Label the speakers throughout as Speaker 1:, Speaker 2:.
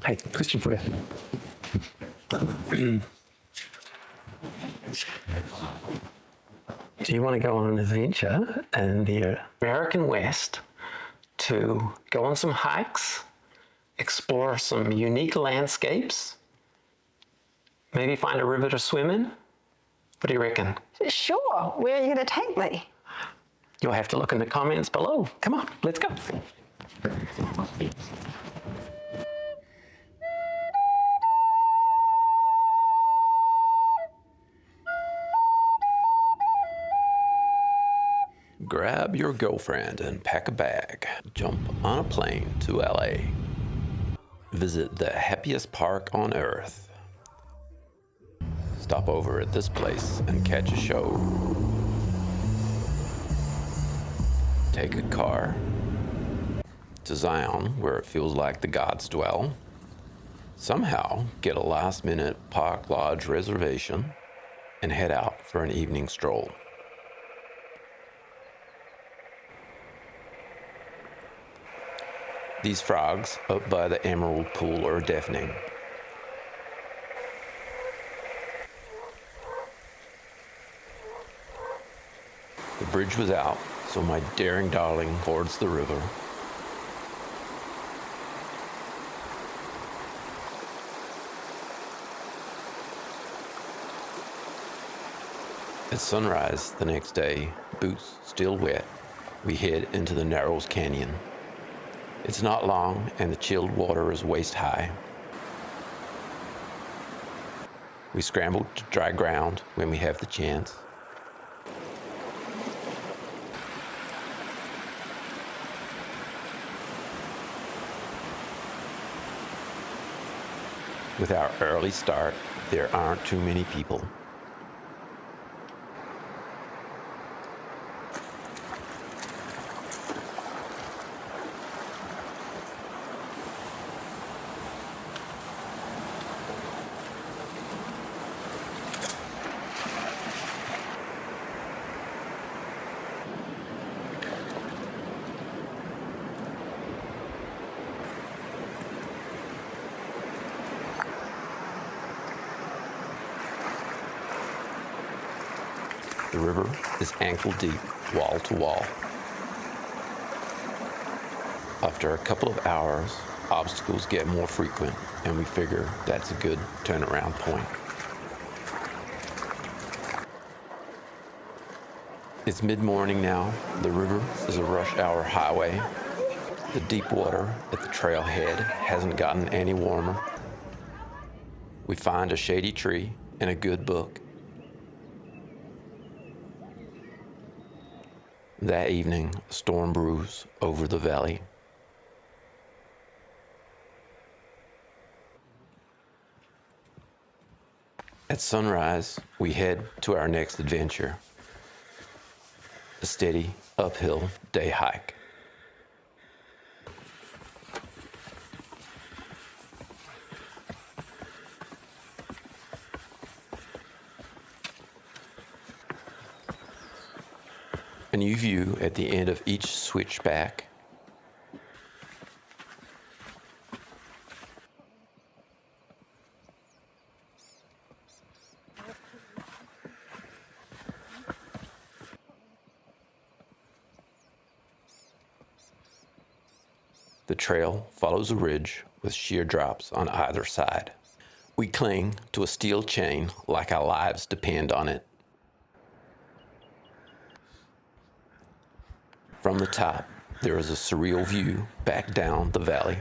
Speaker 1: Hey, question for you. Do you want to go on an adventure in the American West to go on some hikes, explore some unique landscapes, maybe find a river to swim in? What do you reckon?
Speaker 2: Sure. Where are you going to take me?
Speaker 1: You'll have to look in the comments below. Come on, let's go.
Speaker 3: Grab your girlfriend and pack a bag. Jump on a plane to LA. Visit the happiest park on earth. Stop over at this place and catch a show. Take a car to Zion, where it feels like the gods dwell. Somehow get a last-minute Park Lodge reservation and head out for an evening stroll. These frogs up by the Emerald Pool are deafening. The bridge was out, so my daring darling boards the river. At sunrise the next day, boots still wet, we head into the Narrows Canyon. It's not long, and the chilled water is waist high. We scramble to dry ground when we have the chance. With our early start, there aren't too many people. The river is ankle deep, wall to wall. After a couple of hours, obstacles get more frequent, and we figure that's a good turnaround point. It's mid-morning now. The river is a rush hour highway. The deep water at the trailhead hasn't gotten any warmer. We find a shady tree and a good book. That evening, a storm brews over the valley. At sunrise, we head to our next adventure, a steady, uphill day hike. A new view at the end of each switchback. The trail follows a ridge with sheer drops on either side. We cling to a steel chain like our lives depend on it. From the top, there is a surreal view back down the valley.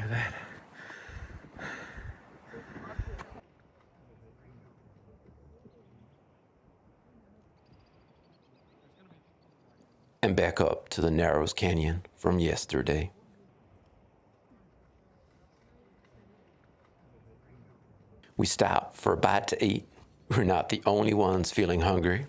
Speaker 3: And back up to the Narrows Canyon from yesterday. We stop for a bite to eat. We're not the only ones feeling hungry.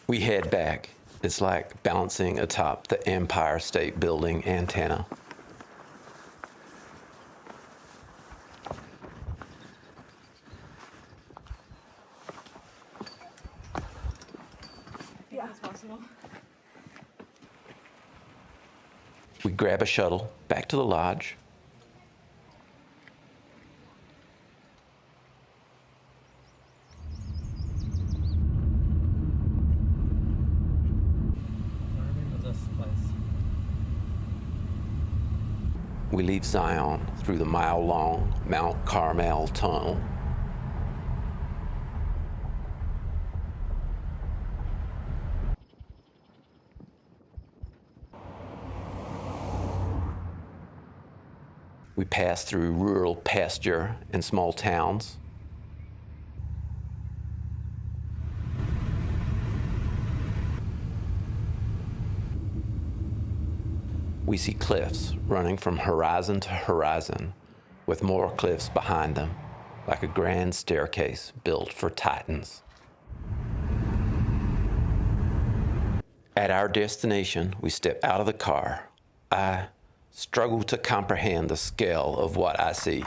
Speaker 3: We head back. It's like balancing atop the Empire State Building antenna. We grab a shuttle back to the lodge. We leave Zion through the mile-long Mount Carmel tunnel. We pass through rural pasture and small towns. We see cliffs running from horizon to horizon, with more cliffs behind them, like a grand staircase built for titans. At our destination, we step out of the car. I struggle to comprehend the scale of what I see.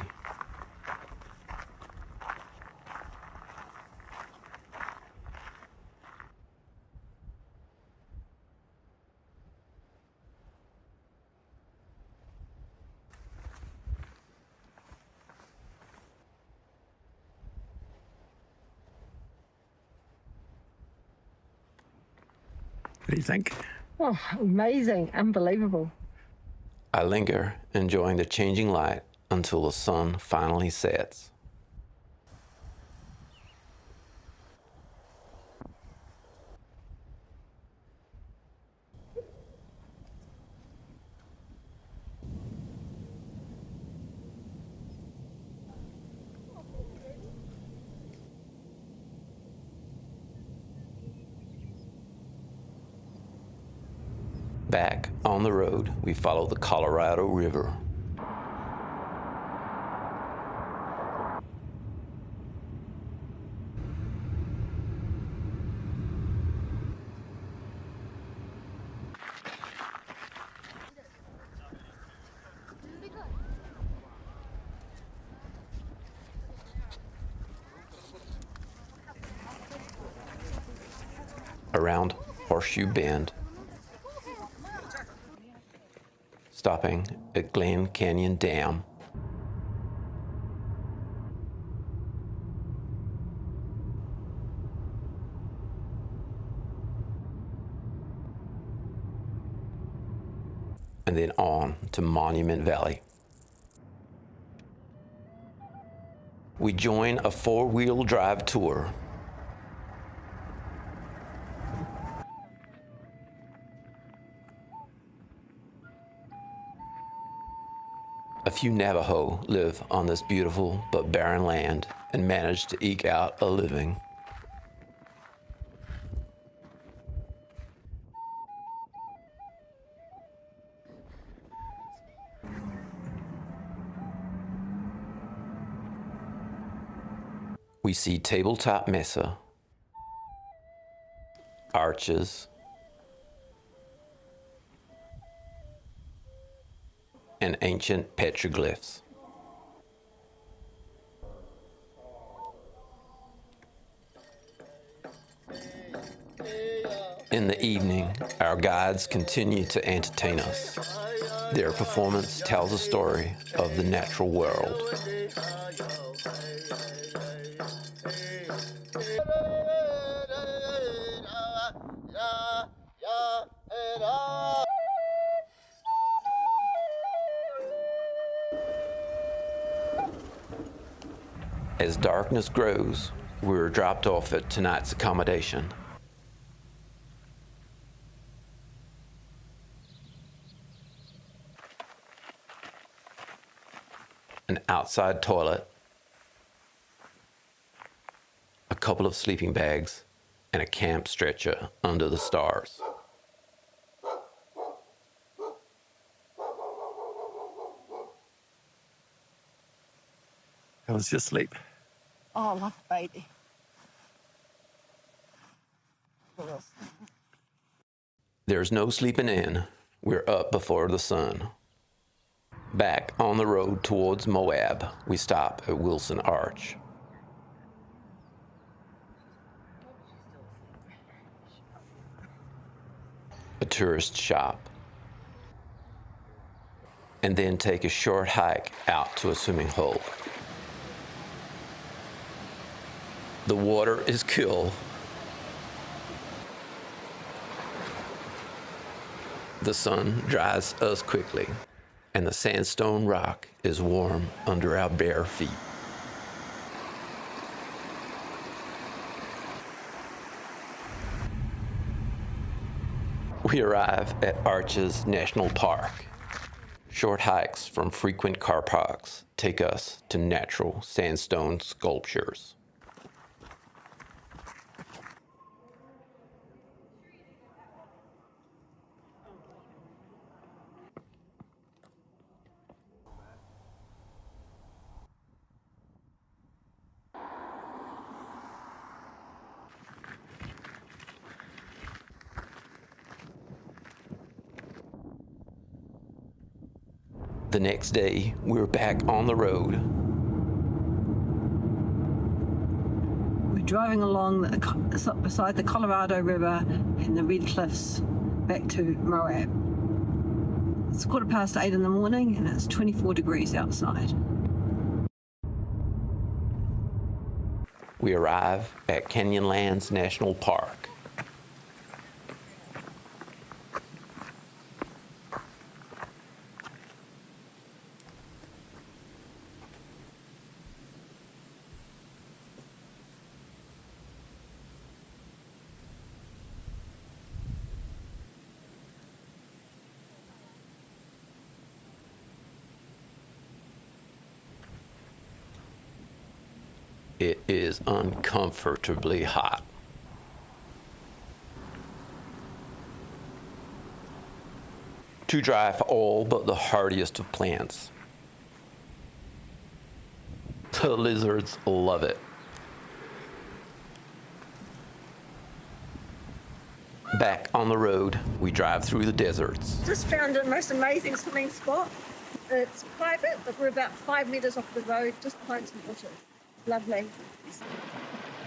Speaker 1: What do you think?
Speaker 2: Oh, amazing. Unbelievable.
Speaker 3: I linger, enjoying the changing light until the sun finally sets. Back on the road, we follow the Colorado River. Around Horseshoe Bend, stopping at Glen Canyon Dam. And then on to Monument Valley. We join a four-wheel drive tour. A few Navajo live on this beautiful but barren land and manage to eke out a living. We see Tabletop Mesa, arches, and ancient petroglyphs. In the evening, our guides continue to entertain us. Their performance tells a story of the natural world. As darkness grows, we're dropped off at tonight's accommodation. An outside toilet, a couple of sleeping bags, and a camp stretcher under the stars.
Speaker 1: How was your sleep?
Speaker 2: Oh, like a baby.
Speaker 3: There's no sleeping in. We're up before the sun. Back on the road towards Moab, we stop at Wilson Arch. A tourist shop. And then take a short hike out to a swimming hole. The water is cool. The sun dries us quickly, and the sandstone rock is warm under our bare feet. We arrive at Arches National Park. Short hikes from frequent car parks take us to natural sandstone sculptures. The next day, we're back on the road.
Speaker 2: We're driving along beside the Colorado River and the Red Cliffs back to Moab. It's 8:15 in the morning and it's 24 degrees outside.
Speaker 3: We arrive at Canyonlands National Park. It is uncomfortably hot. Too dry for all but the hardiest of plants. The lizards love it. Back on the road, we drive through the deserts.
Speaker 2: Just found the most amazing swimming spot. It's private, but we're about 5 meters off the road, just behind some bushes. Lovely.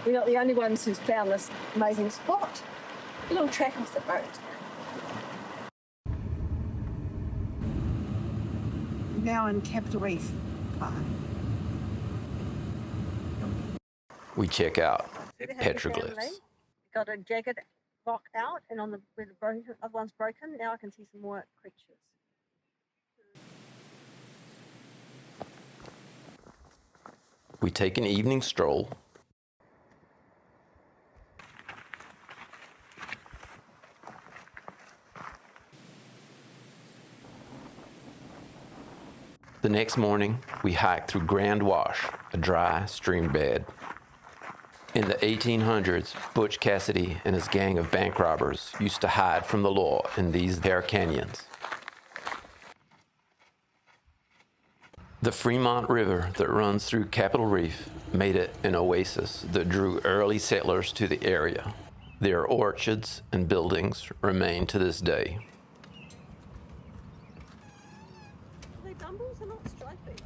Speaker 2: We're not the only ones who's found this amazing spot. A little track off the road. Now in Capitol Reef Park.
Speaker 3: We check out
Speaker 2: We're the happy
Speaker 3: petroglyphs.
Speaker 2: family. Got a jagged rock out, and on the where the other one's broken, now I can see some more creatures.
Speaker 3: We take an evening stroll. The next morning, we hike through Grand Wash, a dry stream bed. In the 1800s, Butch Cassidy and his gang of bank robbers used to hide from the law in these there canyons. The Fremont River that runs through Capitol Reef made it an oasis that drew early settlers to the area. Their orchards and buildings remain to this day.
Speaker 2: Are they bumbles or not stripy?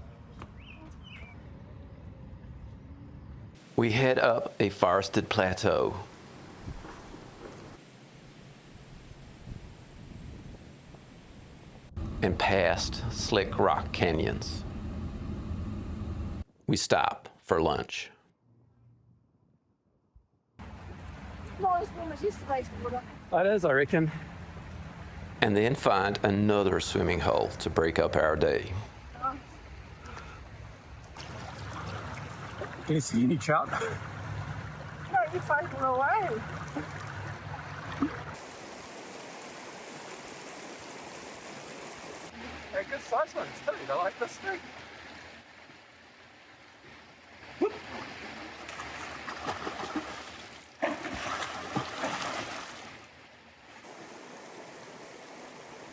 Speaker 3: We head up a forested plateau. And past slick rock canyons. We stop for lunch.
Speaker 2: Not as warm as yesterday's water.
Speaker 1: It is, I reckon.
Speaker 3: And then find another swimming hole to break up our day.
Speaker 1: Can you see any trout?
Speaker 2: No, you're fighting away.
Speaker 1: They're good size ones too. They're like this big.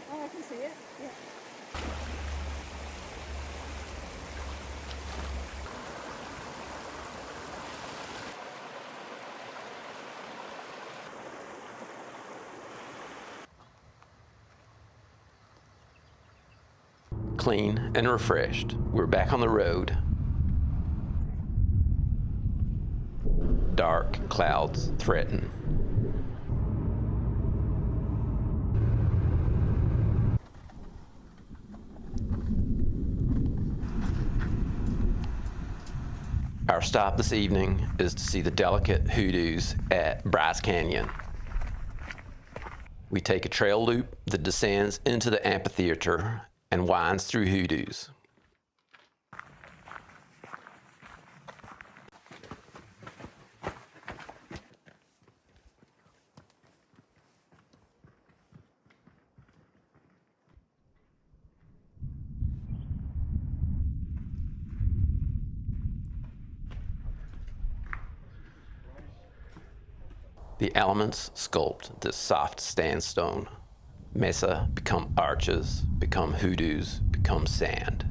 Speaker 2: Oh, I can see it. Yeah.
Speaker 3: clean and refreshed, we're back on the road. Dark clouds threaten. Our stop this evening is to see the delicate hoodoos at Bryce Canyon. We take a trail loop that descends into the amphitheater and winds through hoodoos. The elements sculpt this soft sandstone. Mesa become arches, become hoodoos, become sand.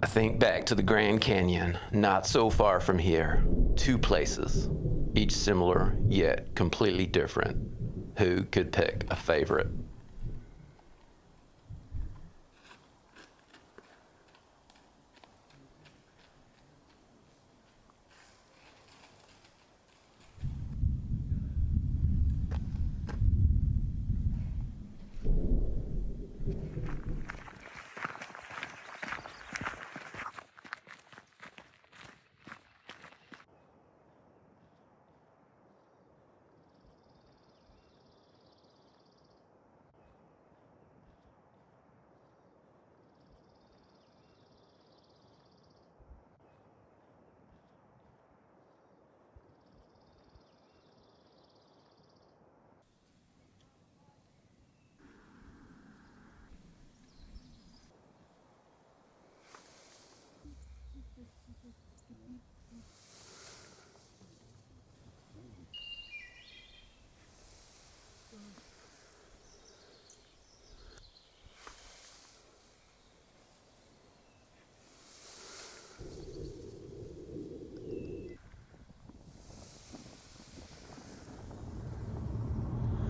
Speaker 3: I think back to the Grand Canyon, not so far from here. Two places, each similar yet completely different. Who could pick a favorite?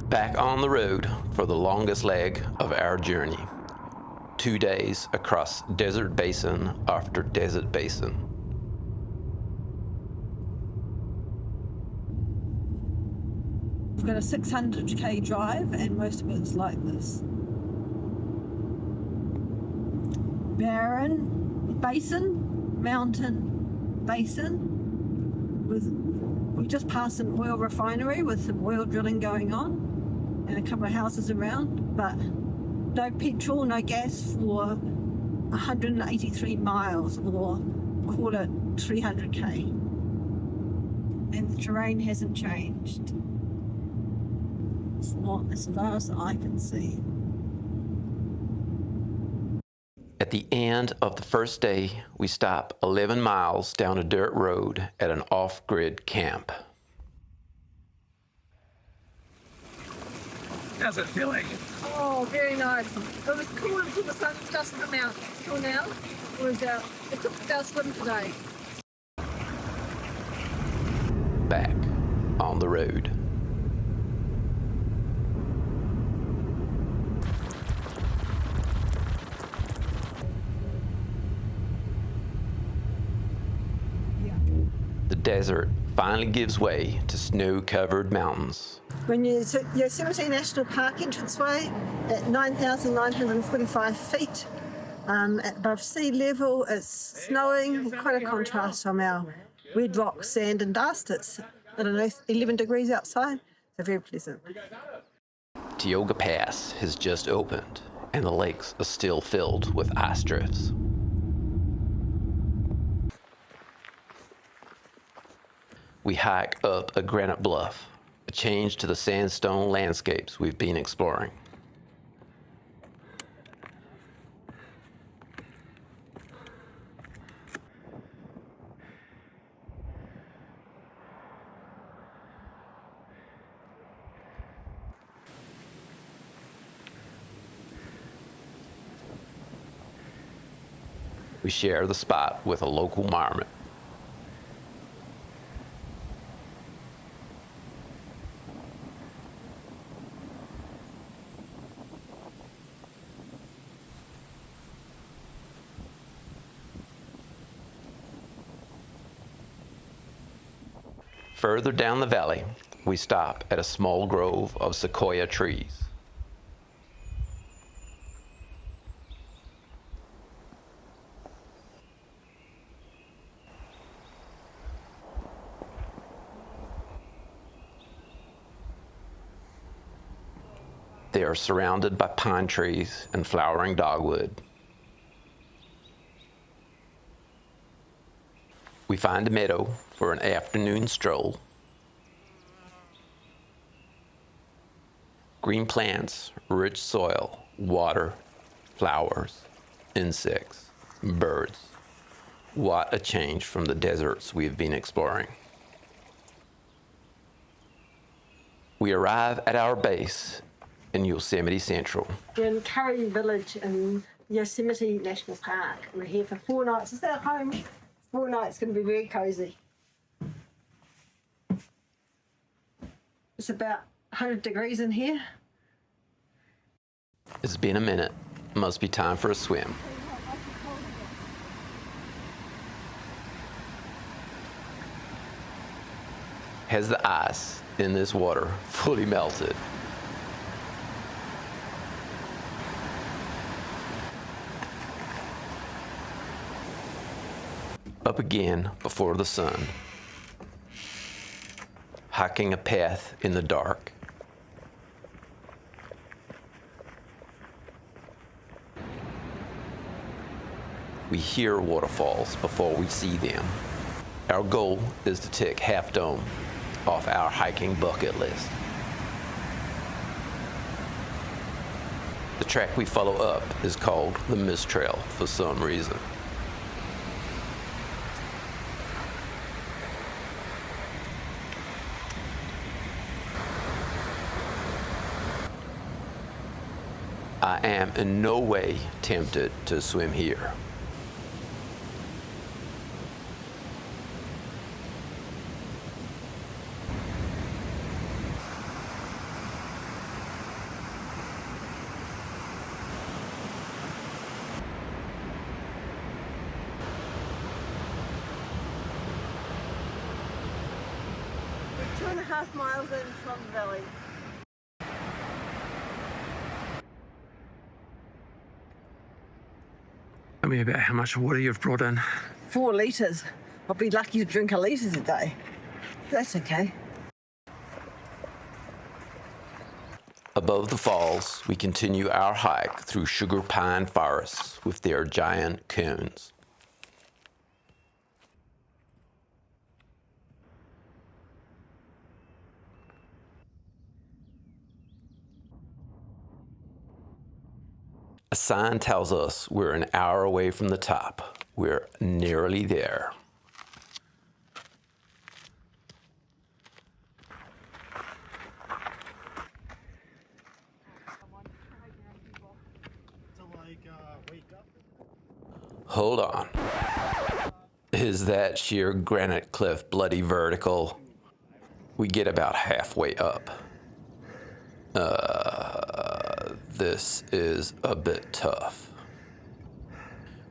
Speaker 3: Back on the road for the longest leg of our journey. 2 days across desert basin after desert basin.
Speaker 2: We've got a 600k drive and most of it's like this. Barren basin, mountain basin. We just passed an oil refinery with some oil drilling going on and a couple of houses around, but no petrol, no gas for 183 miles, or call it 300k. And the terrain hasn't changed. It's not as far as I can see.
Speaker 3: At the end of the first day, we stop 11 miles down a dirt road at an off-grid camp.
Speaker 1: How's it feeling?
Speaker 2: Oh, very nice. It was cool until the sun just come out. Till now, it took our swim today.
Speaker 3: Back on the road. The desert finally gives way to snow-covered mountains.
Speaker 2: When Yosemite National Park entranceway at 9,945 feet above sea level, it's snowing. Quite a contrast from our red rock, sand and dust. It's, 11 degrees outside, so very pleasant.
Speaker 3: Tioga Pass has just opened, and the lakes are still filled with ice drifts. We hike up a granite bluff, a change to the sandstone landscapes we've been exploring. We share the spot with a local marmot. Further down the valley, we stop at a small grove of sequoia trees. They are surrounded by pine trees and flowering dogwood. We find a meadow for an afternoon stroll. Green plants, rich soil, water, flowers, insects, birds. What a change from the deserts we have been exploring. We arrive at our base in Yosemite Central.
Speaker 2: We're in Curry Village in Yosemite National Park. We're here for 4 nights. Is that home? 4 nights, going to be very cosy. It's about 100 degrees in here.
Speaker 3: It's been a minute. Must be time for a swim. Has the ice in this water fully melted? Up again before the sun, hiking a path in the dark. We hear waterfalls before we see them. Our goal is to tick Half Dome off our hiking bucket list. The track we follow up is called the Mist Trail for some reason. I am in no way tempted to swim here.
Speaker 2: We're 2.5 miles in from the valley.
Speaker 1: Tell me about how much water you've brought in.
Speaker 2: 4 litres. I'll be lucky to drink a litre a day. That's okay.
Speaker 3: Above the falls, we continue our hike through sugar pine forests with their giant cones. A sign tells us we're an hour away from the top. We're nearly there. Hold on. Is that sheer granite cliff bloody vertical? We get about halfway up. This is a bit tough.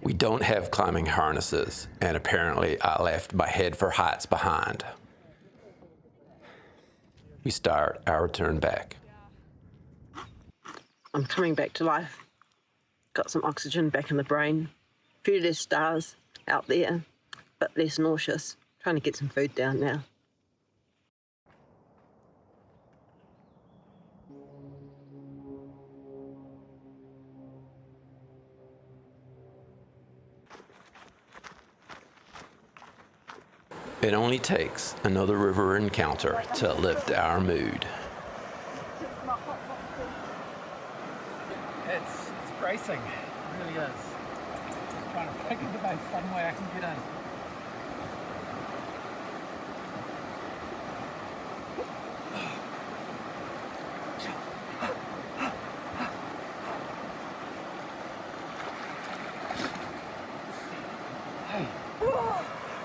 Speaker 3: We don't have climbing harnesses, and apparently I left my head for heights behind. We start our return back.
Speaker 2: I'm coming back to life. Got some oxygen back in the brain. Few less stars out there, but less nauseous. Trying to get some food down now.
Speaker 3: It only takes another river encounter to lift our mood.
Speaker 1: It's bracing. It really is. Just trying to figure out some way I can get in.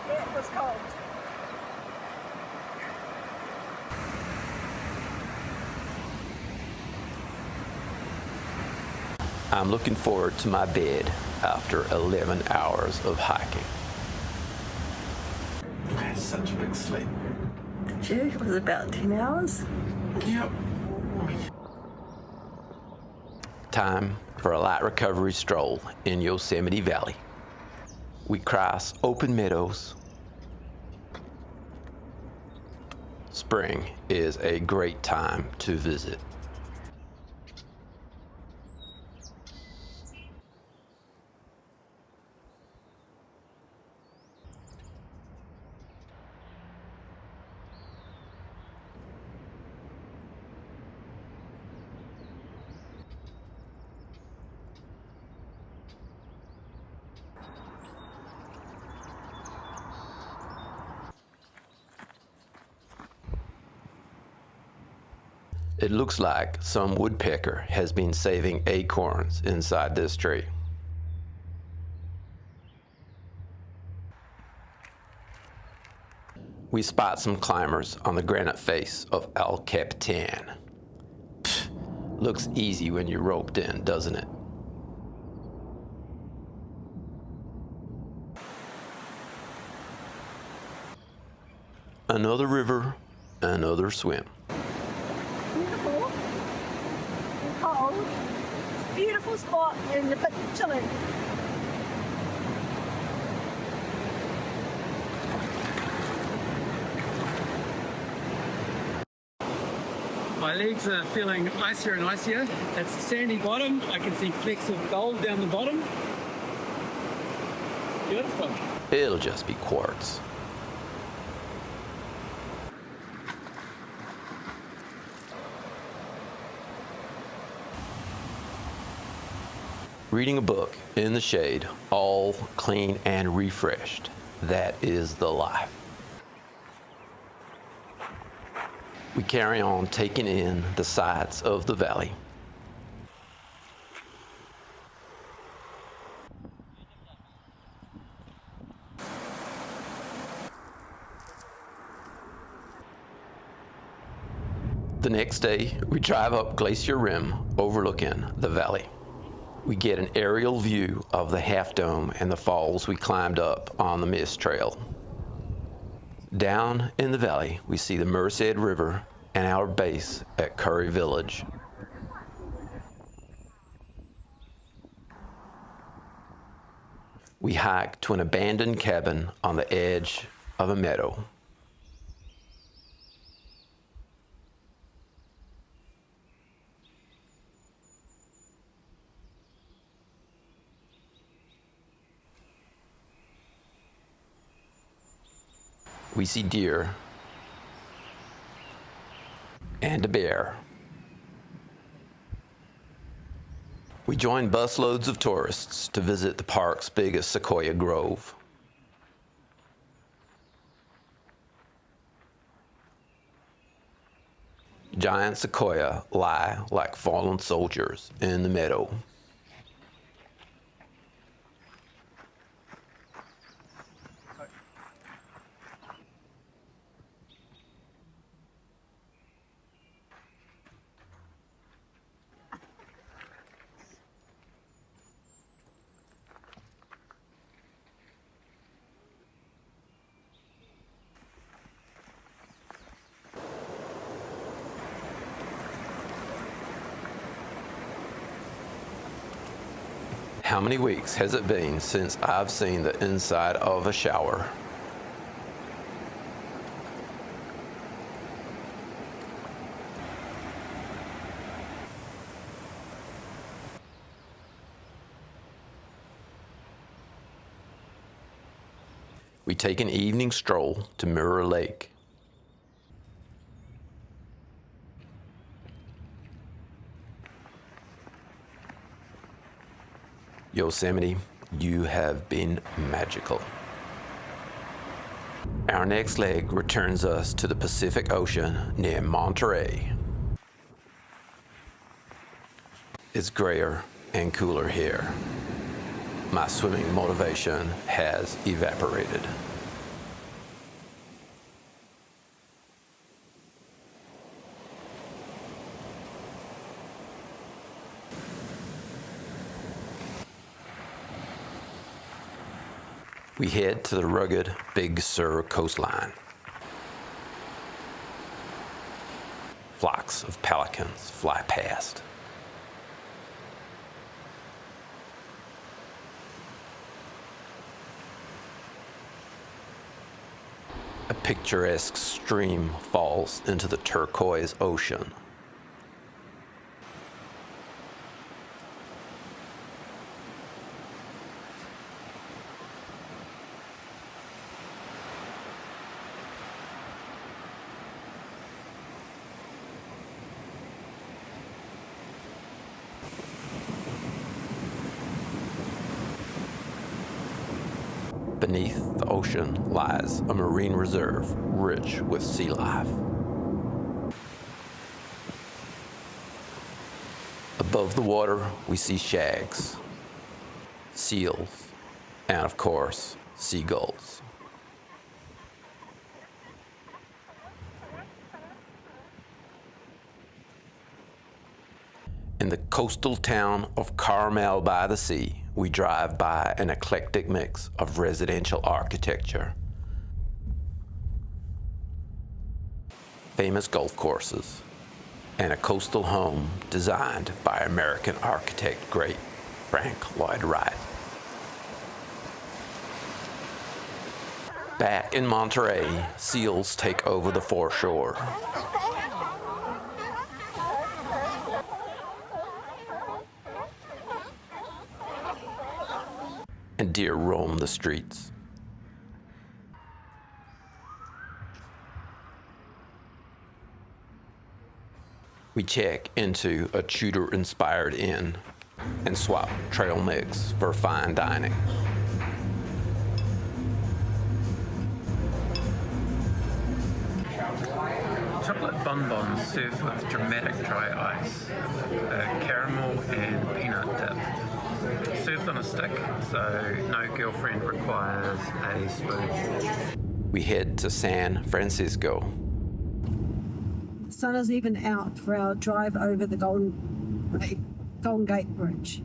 Speaker 2: That was cold.
Speaker 3: I'm looking forward to my bed after 11 hours of hiking.
Speaker 1: I had such a big sleep.
Speaker 2: Did you? It was about 10 hours.
Speaker 1: Yep.
Speaker 3: Time for a light recovery stroll in Yosemite Valley. We cross open meadows. Spring is a great time to visit. It looks like some woodpecker has been saving acorns inside this tree. We spot some climbers on the granite face of El Capitan. Pfft, looks easy when you're roped in, doesn't it? Another river, another swim.
Speaker 2: Beautiful. And cold. Beautiful spot and a bit chilly.
Speaker 4: My legs are feeling icier and icier. It's a sandy bottom. I can see flecks of gold down the bottom. Beautiful.
Speaker 3: It'll just be quartz. Reading a book in the shade, all clean and refreshed. That is the life. We carry on taking in the sights of the valley. The next day, we drive up Glacier Rim overlooking the valley. We get an aerial view of the Half Dome and the falls we climbed up on the Mist Trail. Down in the valley, we see the Merced River and our base at Curry Village. We hike to an abandoned cabin on the edge of a meadow. We see deer and a bear. We join busloads of tourists to visit the park's biggest sequoia grove. Giant sequoia lie like fallen soldiers in the meadow. How many weeks has it been since I've seen the inside of a shower? We take an evening stroll to Mirror Lake. Yosemite, you have been magical. Our next leg returns us to the Pacific Ocean near Monterey. It's grayer and cooler here. My swimming motivation has evaporated. We head to the rugged Big Sur coastline. Flocks of pelicans fly past. A picturesque stream falls into the turquoise ocean. Beneath the ocean lies a marine reserve rich with sea life. Above the water, we see shags, seals, and of course, seagulls. In the coastal town of Carmel by the Sea, we drive by an eclectic mix of residential architecture, famous golf courses, and a coastal home designed by American architect great Frank Lloyd Wright. Back in Monterey, seals take over the foreshore. And deer roam the streets. We check into a Tudor-inspired inn and swap trail mix for fine dining.
Speaker 1: Chocolate bonbons served with dramatic dry ice, caramel and peanut dip. Served on a stick, so no girlfriend requires a spoon.
Speaker 3: We head to San Francisco.
Speaker 2: The sun is even out for our drive over the Golden Gate Bridge.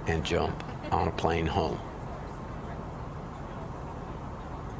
Speaker 3: And jump on a plane home.